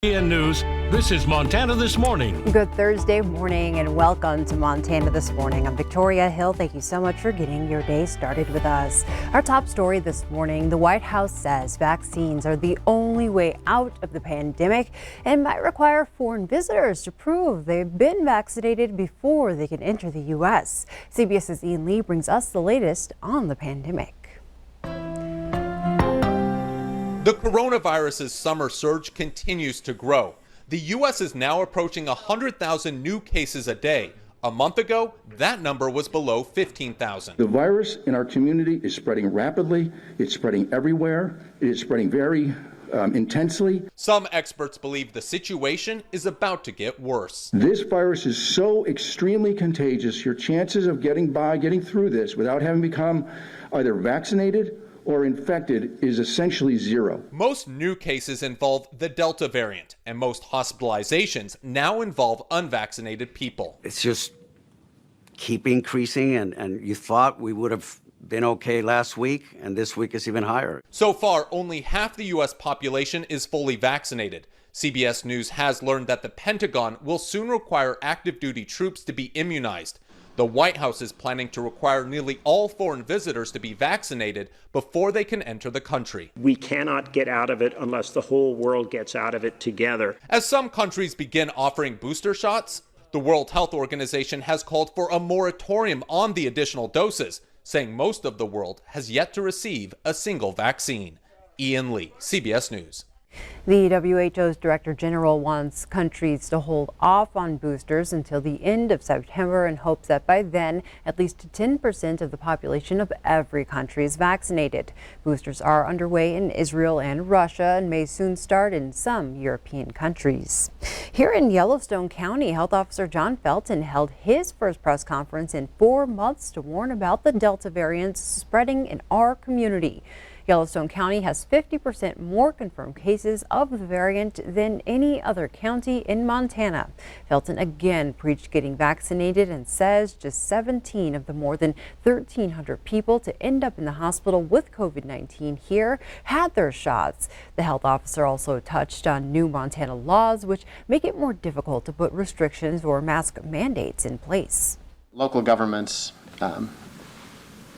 News. This is Montana This Morning. Good Thursday morning and welcome to Montana This Morning. I'm Victoria Hill. Thank you so much for getting your day started with us. Our top story this morning, the White House says vaccines are the only way out of the pandemic and might require foreign visitors to prove they've been vaccinated before they can enter the U.S. CBS's Ian Lee brings us the latest on the pandemic. The coronavirus's summer surge continues to grow. The U.S. is now approaching 100,000 new cases a day. A month ago, that number was below 15,000. The virus in our community is spreading rapidly. It's spreading everywhere. It is spreading very intensely. Some experts believe the situation is about to get worse. This virus is so extremely contagious, your chances of getting through this without having become either vaccinated or infected is essentially zero. Most new cases involve the Delta variant, and most hospitalizations now involve unvaccinated people. It's just keep increasing, and you thought we would have been okay last week, and this week is even higher. So far, only half the U.S. population is fully vaccinated. CBS News has learned that the Pentagon will soon require active duty troops to be immunized. The White House is planning to require nearly all foreign visitors to be vaccinated before they can enter the country. We cannot get out of it unless the whole world gets out of it together. As some countries begin offering booster shots, the World Health Organization has called for a moratorium on the additional doses, saying most of the world has yet to receive a single vaccine. Ian Lee, CBS News. The WHO's Director General wants countries to hold off on boosters until the end of September in hopes that by then at least 10% of the population of every country is vaccinated. Boosters are underway in Israel and Russia and may soon start in some European countries. Here in Yellowstone County, Health Officer John Felton held his first press conference in 4 months to warn about the Delta variant spreading in our community. Yellowstone County has 50% more confirmed cases of the variant than any other county in Montana. Felton again preached getting vaccinated and says just 17 of the more than 1,300 people to end up in the hospital with COVID-19 here had their shots. The health officer also touched on new Montana laws which make it more difficult to put restrictions or mask mandates in place. Local governments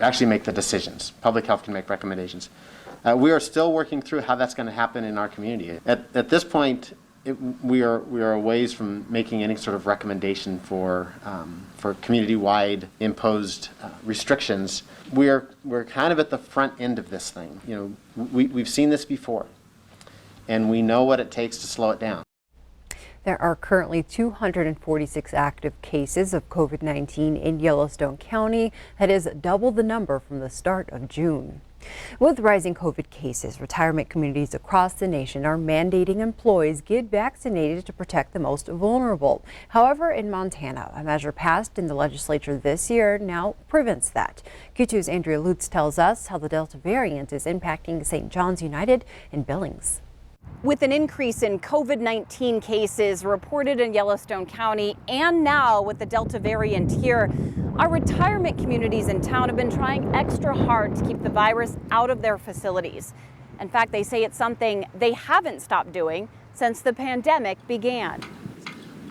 actually make the decisions. Public health can make recommendations. We are still working through how that's going to happen in our community. At this point, we are a ways from making any sort of recommendation for community-wide imposed restrictions. We're kind of at the front end of this thing. You know, we've seen this before, and we know what it takes to slow it down. There are currently 246 active cases of COVID-19 in Yellowstone County. That is double the number from the start of June. With rising COVID cases, retirement communities across the nation are mandating employees get vaccinated to protect the most vulnerable. However, in Montana, a measure passed in the legislature this year now prevents that. Q2's Andrea Lutz tells us how the Delta variant is impacting St. John's United in Billings. With an increase in COVID-19 cases reported in Yellowstone County and now with the Delta variant here, our retirement communities in town have been trying extra hard to keep the virus out of their facilities. In fact, they say it's something they haven't stopped doing since the pandemic began.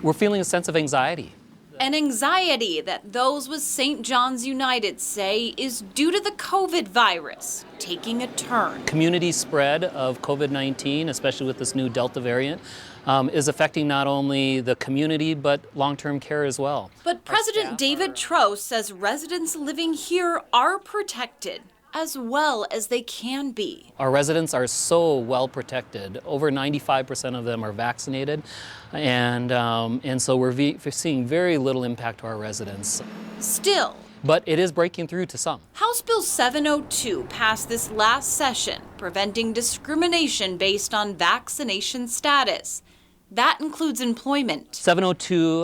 We're feeling a sense of anxiety. An anxiety that those with St. John's United say is due to the COVID virus taking a turn. Community spread of COVID-19, especially with this new Delta variant, is affecting not only the community but long-term care as well. But President David Trost says residents living here are protected as well as they can be. Our residents are so well protected. Over 95% of them are vaccinated, and so we're seeing very little impact to our residents. Still, but it is breaking through to some. House Bill 702 passed this last session, preventing discrimination based on vaccination status. That includes employment. 702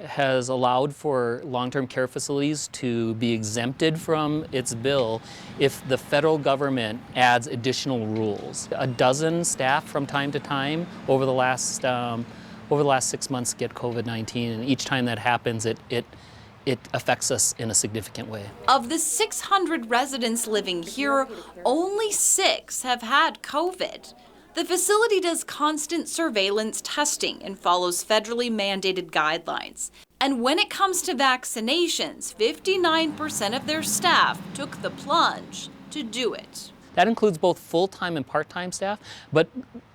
has allowed for long-term care facilities to be exempted from its bill if the federal government adds additional rules. A dozen staff from time to time over the last 6 months get COVID-19, and each time that happens, it affects us in a significant way. Of the 600 residents living here, only 6 have had COVID. The facility does constant surveillance testing and follows federally mandated guidelines. And when it comes to vaccinations, 59% of their staff took the plunge to do it. That includes both full-time and part-time staff. But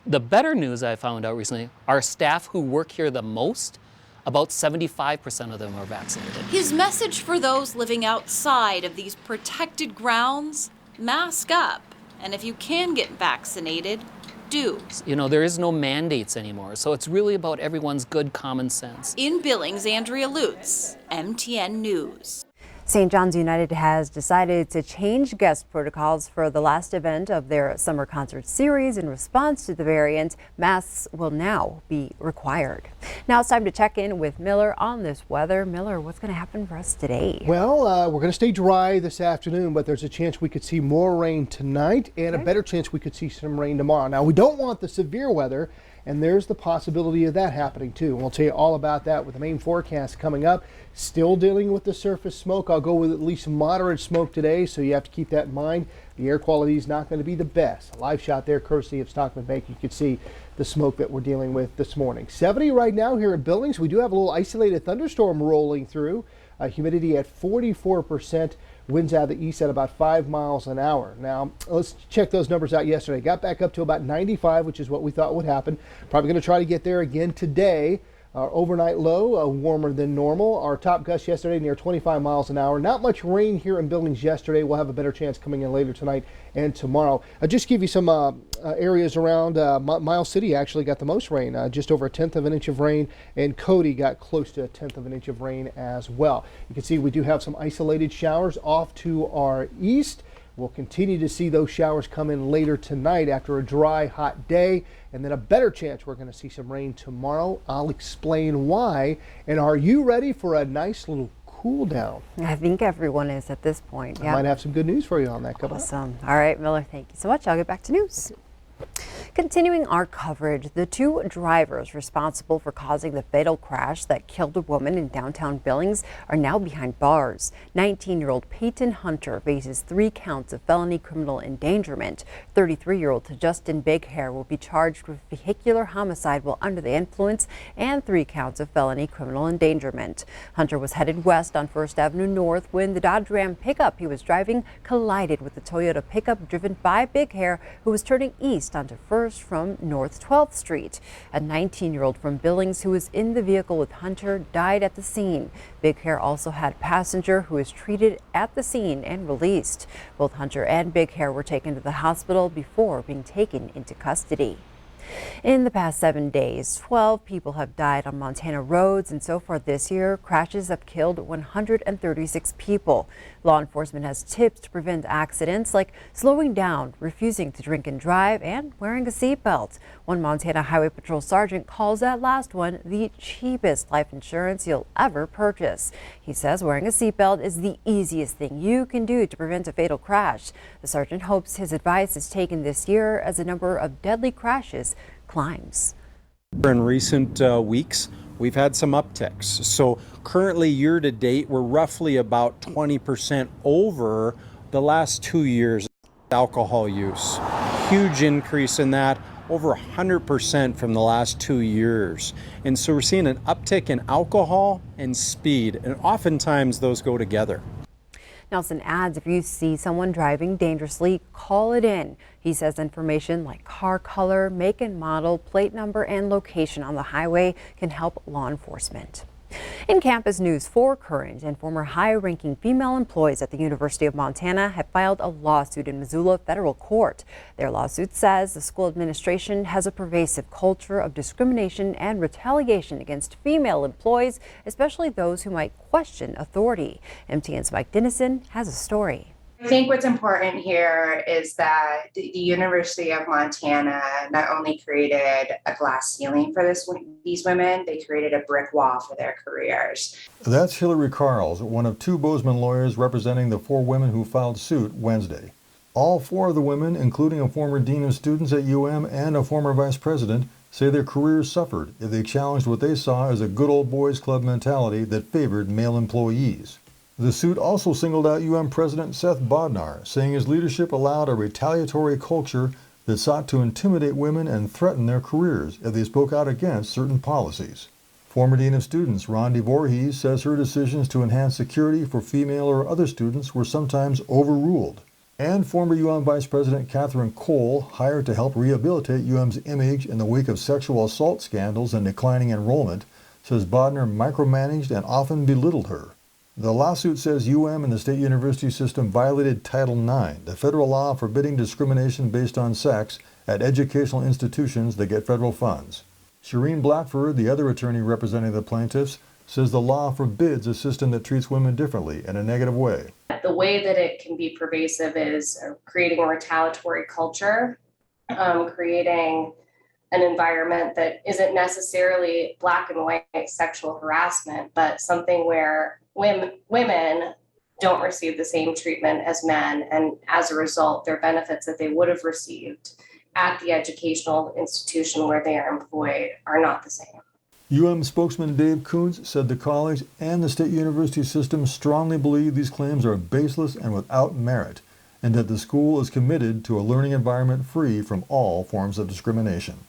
the better news I found out recently, our staff who work here the most, about 75% of them are vaccinated. His message for those living outside of these protected grounds, mask up. And if you can get vaccinated, do. You know, there is no mandates anymore, so it's really about everyone's good common sense. In Billings, Andrea Lutz, MTN News. St. John's United has decided to change guest protocols for the last event of their summer concert series. In response to the variant, masks will now be required. Now it's time to check in with Miller on this weather. Miller, what's going to happen for us today? Well, we're going to stay dry this afternoon, but there's a chance we could see more rain tonight and a better chance we could see some rain tomorrow. Now, we don't want the severe weather, and there's the possibility of that happening too. And we'll tell you all about that with the main forecast coming up. Still dealing with the surface smoke. I'll go with at least moderate smoke today, so you have to keep that in mind. The air quality is not going to be the best. A live shot there courtesy of Stockman Bank. You can see the smoke that we're dealing with this morning. 70 right now here in Billings. We do have a little isolated thunderstorm rolling through. Humidity at 44%. Winds out of the east at about 5 miles an hour. Now, let's check those numbers out yesterday. Got back up to about 95, which is what we thought would happen. Probably going to try to get there again today. Our overnight low, warmer than normal. Our top gust yesterday near 25 miles an hour. Not much rain here in Billings yesterday. We'll have a better chance coming in later tonight and tomorrow. I'll just give you some areas around. Miles City actually got the most rain, just over 1/10 of an inch of rain, and Cody got close to 1/10 of an inch of rain as well. You can see we do have some isolated showers off to our east. We'll continue to see those showers come in later tonight after a dry, hot day, and then a better chance we're going to see some rain tomorrow. I'll explain why. And are you ready for a nice little cool down? I think everyone is at this point. I might have some good news for you on that. Awesome. All right, Miller, thank you so much. I'll get back to news. Continuing our coverage, the two drivers responsible for causing the fatal crash that killed a woman in downtown Billings are now behind bars. 19-year-old Peyton Hunter faces 3 counts of felony criminal endangerment. 33-year-old Justin Big Hair will be charged with vehicular homicide while under the influence and 3 counts of felony criminal endangerment. Hunter was headed west on 1st Avenue North when the Dodge Ram pickup he was driving collided with the Toyota pickup driven by Big Hair, who was turning east onto 1st from North 12th Street. A 19-year-old from Billings who was in the vehicle with Hunter died at the scene. Big Hair also had a passenger who was treated at the scene and released. Both Hunter and Big Hair were taken to the hospital before being taken into custody. In the past 7 days, 12 people have died on Montana roads, and so far this year, crashes have killed 136 people. Law enforcement has tips to prevent accidents like slowing down, refusing to drink and drive, and wearing a seatbelt. One Montana Highway Patrol sergeant calls that last one the cheapest life insurance you'll ever purchase. He says wearing a seatbelt is the easiest thing you can do to prevent a fatal crash. The sergeant hopes his advice is taken this year as the number of deadly crashes climbs. In recent weeks, we've had some upticks. So currently year to date, we're roughly about 20% over the last 2 years alcohol use. Huge increase in that, over 100% from the last 2 years. And so we're seeing an uptick in alcohol and speed, and oftentimes those go together. Nelson adds if you see someone driving dangerously, call it in. He says information like car color, make and model, plate number, and location on the highway can help law enforcement. In campus news, 4 current and former high-ranking female employees at the University of Montana have filed a lawsuit in Missoula federal court. Their lawsuit says the school administration has a pervasive culture of discrimination and retaliation against female employees, especially those who might question authority. MTN's Mike Dennison has a story. I think what's important here is that the University of Montana not only created a glass ceiling for these women, they created a brick wall for their careers. That's Hillary Carls, one of 2 Bozeman lawyers representing the 4 women who filed suit Wednesday. All 4 of the women, including a former dean of students at UM and a former vice president, say their careers suffered if they challenged what they saw as a good old boys club mentality that favored male employees. The suit also singled out UM President Seth Bodnar, saying his leadership allowed a retaliatory culture that sought to intimidate women and threaten their careers if they spoke out against certain policies. Former Dean of Students Rondi Voorhees says her decisions to enhance security for female or other students were sometimes overruled. And former UM Vice President Catherine Cole, hired to help rehabilitate UM's image in the wake of sexual assault scandals and declining enrollment, says Bodner micromanaged and often belittled her. The lawsuit says UM and the state university system violated Title IX, the federal law forbidding discrimination based on sex at educational institutions that get federal funds. Shireen Blackford, the other attorney representing the plaintiffs, says the law forbids a system that treats women differently in a negative way. The way that it can be pervasive is creating a retaliatory culture, creating an environment that isn't necessarily black and white sexual harassment, but something where women don't receive the same treatment as men, and as a result, their benefits that they would have received at the educational institution where they are employed are not the same. UM spokesman Dave Kuntz said the college and the state university system strongly believe these claims are baseless and without merit, and that the school is committed to a learning environment free from all forms of discrimination.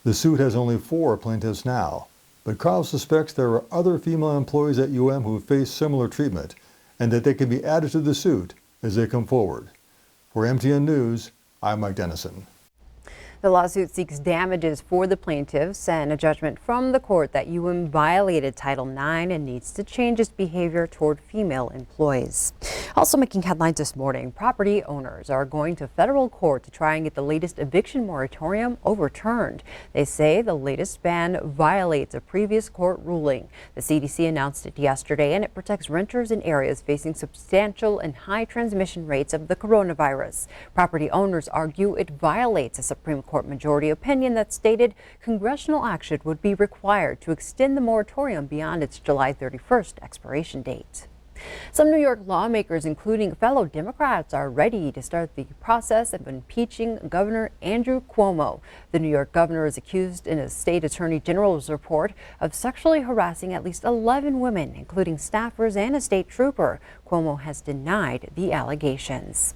The suit has only 4 plaintiffs now, but Carl suspects there are other female employees at UM who face similar treatment, and that they can be added to the suit as they come forward. For MTN News, I'm Mike Dennison. The lawsuit seeks damages for the plaintiffs and a judgment from the court that UM violated Title IX and needs to change its behavior toward female employees. Also making headlines this morning, property owners are going to federal court to try and get the latest eviction moratorium overturned. They say the latest ban violates a previous court ruling. The CDC announced it yesterday, and it protects renters in areas facing substantial and high transmission rates of the coronavirus. Property owners argue it violates a Supreme Court majority opinion that stated congressional action would be required to extend the moratorium beyond its July 31st expiration date. Some New York lawmakers, including fellow Democrats, are ready to start the process of impeaching Governor Andrew Cuomo. The New York governor is accused in a state attorney general's report of sexually harassing at least 11 women, including staffers and a state trooper. Cuomo has denied the allegations.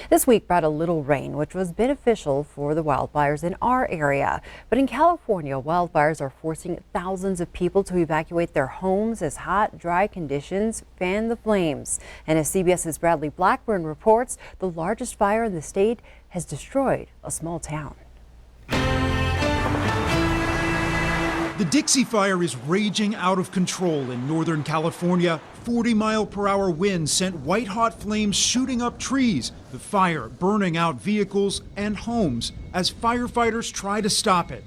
This week brought a little rain, which was beneficial for the wildfires in our area. But in California, wildfires are forcing thousands of people to evacuate their homes as hot, dry conditions fan the flames. And as CBS's Bradley Blackburn reports, the largest fire in the state has destroyed a small town. The Dixie Fire is raging out of control in Northern California. 40-mile-per-hour winds sent white-hot flames shooting up trees, the fire burning out vehicles and homes as firefighters try to stop it.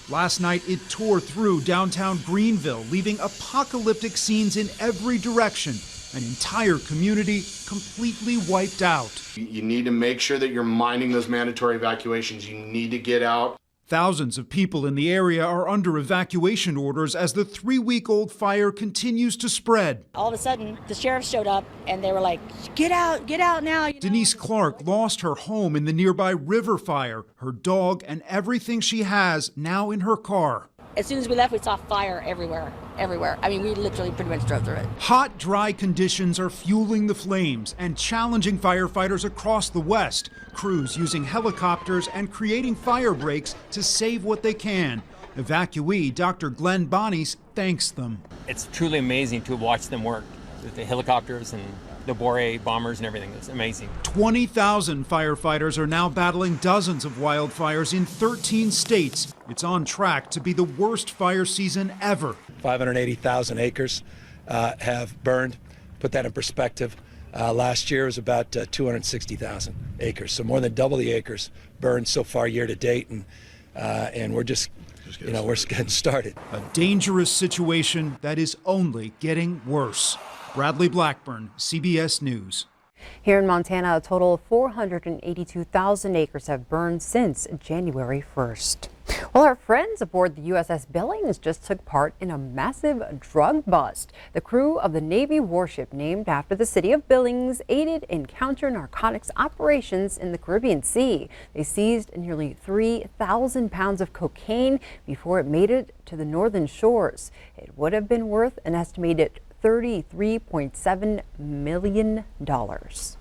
Last night, it tore through downtown Greenville, leaving apocalyptic scenes in every direction. An entire community completely wiped out. You need to make sure that you're minding those mandatory evacuations. You need to get out. Thousands of people in the area are under evacuation orders as the 3-week-old fire continues to spread. All of a sudden, the sheriff showed up and they were like, get out now. Denise Clark lost her home in the nearby river fire, her dog and everything she has now in her car. As soon as we left, we saw fire everywhere. I mean, we literally pretty much drove through it. Hot, dry conditions are fueling the flames and challenging firefighters across the West. Crews using helicopters and creating fire breaks to save what they can. Evacuee Dr. Glenn Bonis thanks them. It's truly amazing to watch them work with the helicopters and the Bore bombers and everything. It's amazing. 20,000 firefighters are now battling dozens of wildfires in 13 states. It's on track to be the worst fire season ever. 580,000 acres have burned. Put that in perspective. Last year was about 260,000 acres, so more than double the acres burned so far year to date, and we're just we're getting started. A dangerous situation that is only getting worse. Bradley Blackburn, CBS News. Here in Montana, a total of 482,000 acres have burned since January 1st. Well, our friends aboard the USS Billings just took part in a massive drug bust. The crew of the Navy warship named after the city of Billings aided in counter-narcotics operations in the Caribbean Sea. They seized nearly 3,000 pounds of cocaine before it made it to the northern shores. It would have been worth an estimated $33.7 million.